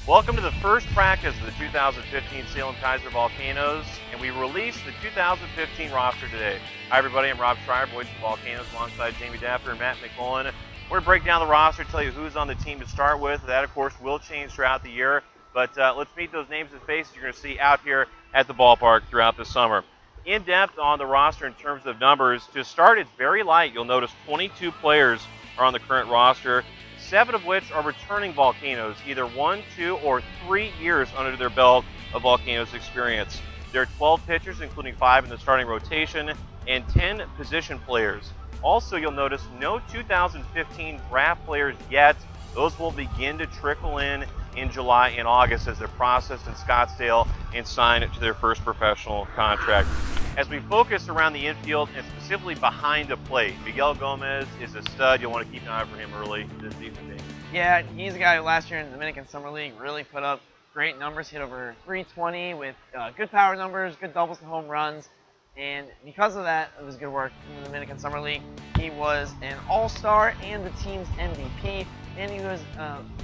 Welcome to the first practice of the 2015 Salem-Keizer Volcanoes, and we released the 2015 roster today. Hi everybody, I'm Rob Schreier, voice of the Volcanoes, alongside Jamie Daffer and Matt McMullen. We're going to break down the roster, tell you who's on the team to start with. That, of course, will change throughout the year, but let's meet those names and faces you're going to see out here at the ballpark throughout the summer. In depth on the roster in terms of numbers, to start, it's very light. You'll notice 22 players are on the current roster, 7 of which are returning Volcanoes, either 1, 2, or 3 years under their belt of Volcanoes experience. There are 12 pitchers, including 5 in the starting rotation, and 10 position players. Also, you'll notice no 2015 draft players yet. Those will begin to trickle in July and August as they're processed in Scottsdale and signed to their first professional contract. As we focus around the infield and specifically behind the plate, Miguel Gomez is a stud. You'll want to keep an eye for him early this season. Yeah, he's a guy who last year in the Dominican Summer League really put up great numbers, hit over 320 with good power numbers, good doubles and home runs. And because of that, it was good work in the Dominican Summer League. He was an All-Star and the team's MVP, and he was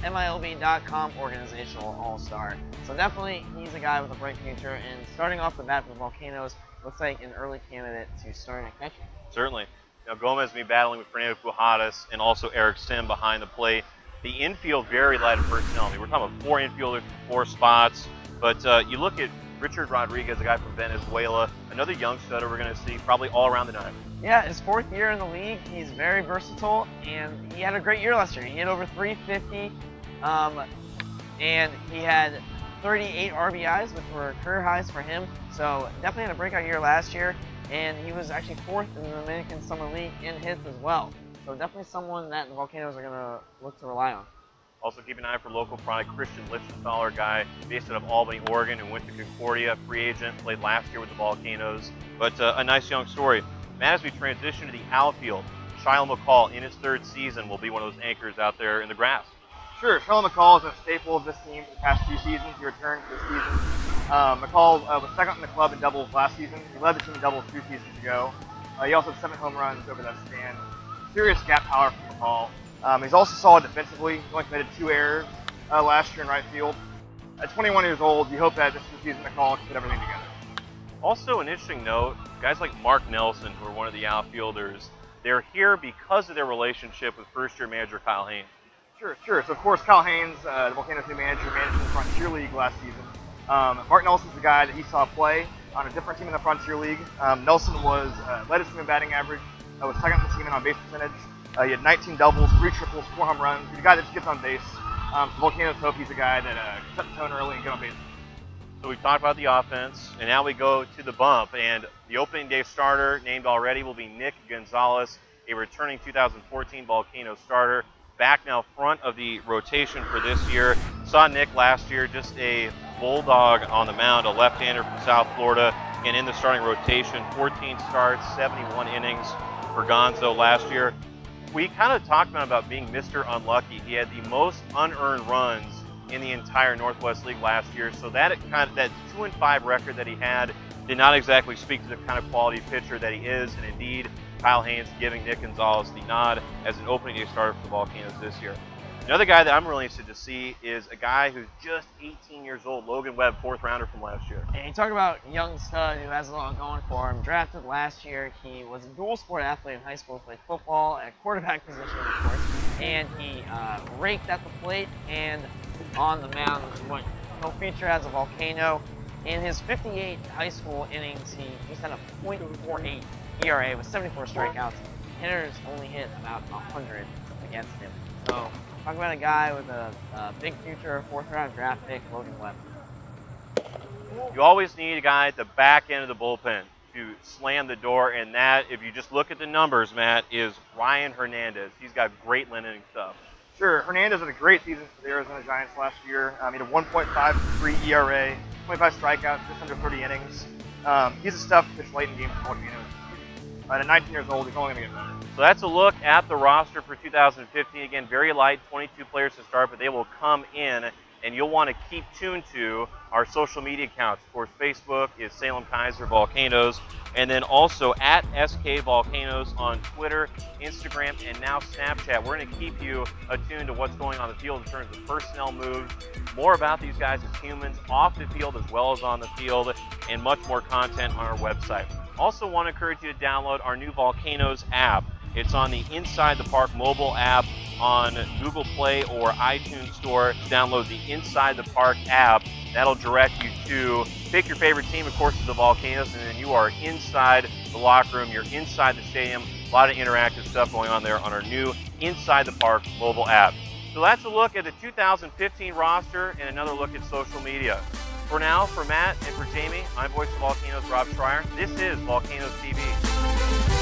MILB.com organizational All-Star. So definitely, he's a guy with a bright future, and starting off the bat for the Volcanoes, looks like an early candidate to starting at catcher. Certainly. Now, Gomez will be battling with Fernando Pujadas and also Eric Sim behind the plate. The infield very light of personnel. I mean, we're talking about 4 infielders, 4 spots, but you look at Richard Rodriguez, a guy from Venezuela, another young stud we're going to see probably all around the nine. Yeah, his 4th year in the league. He's very versatile, and he had a great year last year. He hit over 350, and he had 38 RBIs, which were career highs for him. So definitely had a breakout year last year, and he was actually 4th in the Dominican Summer League in hits as well. So definitely someone that the Volcanoes are going to look to rely on. Also keep an eye for local product, Christian Lichtenthaler, guy based out of Albany, Oregon, who went to Concordia, free agent, played last year with the Volcanoes, but a nice young story. Matt, as we transition to the outfield, Shiloh McCall in his 3rd season will be one of those anchors out there in the grass. Sure, Shiloh McCall is a staple of this team for the past 2 seasons. He returned this season. McCall was 2nd in the club in doubles last season. He led the team in doubles 2 seasons ago. He also had 7 home runs over that span. Serious gap power from McCall. He's also solid defensively. He only committed 2 errors last year in right field. At 21 years old, you hope that this is the season McCall can put everything together. Also, an interesting note, guys like Mark Nelson, who are one of the outfielders, they're here because of their relationship with first-year manager Kyle Haynes. Sure. So, of course, Kyle Haynes, the Volcanoes' new manager, managed the Frontier League last season. Mark Nelson's the guy that he saw play on a different team in the Frontier League. Nelson led his team in batting average, was 2nd in the team in on base percentage. He had 19 doubles, 3 triples, 4 home runs. He's a guy that just gets on base. So Volcanoes hope he's a guy that can set the tone early and get on base. So we've talked about the offense, and now we go to the bump. And the opening day starter named already will be Nick Gonzalez, a returning 2014 Volcano starter. Back now front of the rotation for this year. Saw Nick last year, just a bulldog on the mound, a left-hander from South Florida, and in the starting rotation, 14 starts, 71 innings for Gonzo last year. We kind of talked about being Mr. Unlucky. He had the most unearned runs in the entire Northwest League last year, so that 2-5 record that he had did not exactly speak to the kind of quality pitcher that he is, and indeed, Kyle Haynes giving Nick Gonzalez the nod as an opening day starter for the Volcanoes this year. Another guy that I'm really interested to see is a guy who's just 18 years old, Logan Webb, 4th rounder from last year. And you talk about young stud who has a lot going for him. Drafted last year, he was a dual sport athlete in high school, played football at quarterback position, of course, and he raked at the plate and on the mound, what he'll feature as a Volcano. In his 58 high school innings, he just had a .48 ERA with 74 strikeouts. Hitters only hit about 100 against him. So, talk about a guy with a big future, 4th round draft pick, Logan Webb. You always need a guy at the back end of the bullpen to slam the door, and that, if you just look at the numbers, Matt, is Ryan Hernandez. He's got great inning stuff. Sure, Hernandez had a great season for the Arizona Giants last year. He had a 1.53 ERA, 25 strikeouts, just under 30 innings. He's a stuff to pitch late in games for Volcanoes. At 19 years old, he's only going to get better. So that's a look at the roster for 2015. Again, very light, 22 players to start, but they will come in And you'll want to keep tuned to our social media accounts. Of course, Facebook is Salem-Keizer Volcanoes, and then also at SK Volcanoes on Twitter, Instagram, and now Snapchat. We're going to keep you attuned to what's going on the field in terms of personnel moves, more about these guys as humans, off the field as well as on the field, and much more content on our website. Also want to encourage you to download our new Volcanoes app. It's on the Inside the Park mobile app on Google Play or iTunes Store. Download the Inside the Park app. That'll direct you to pick your favorite team, of course, is the Volcanoes, and then you are inside the locker room, you're inside the stadium. A lot of interactive stuff going on there on our new Inside the Park mobile app. So that's a look at the 2015 roster and another look at social media. For now, for Matt and for Jamie, I'm voice of Volcanoes, Rob Schreier. This is Volcanoes TV.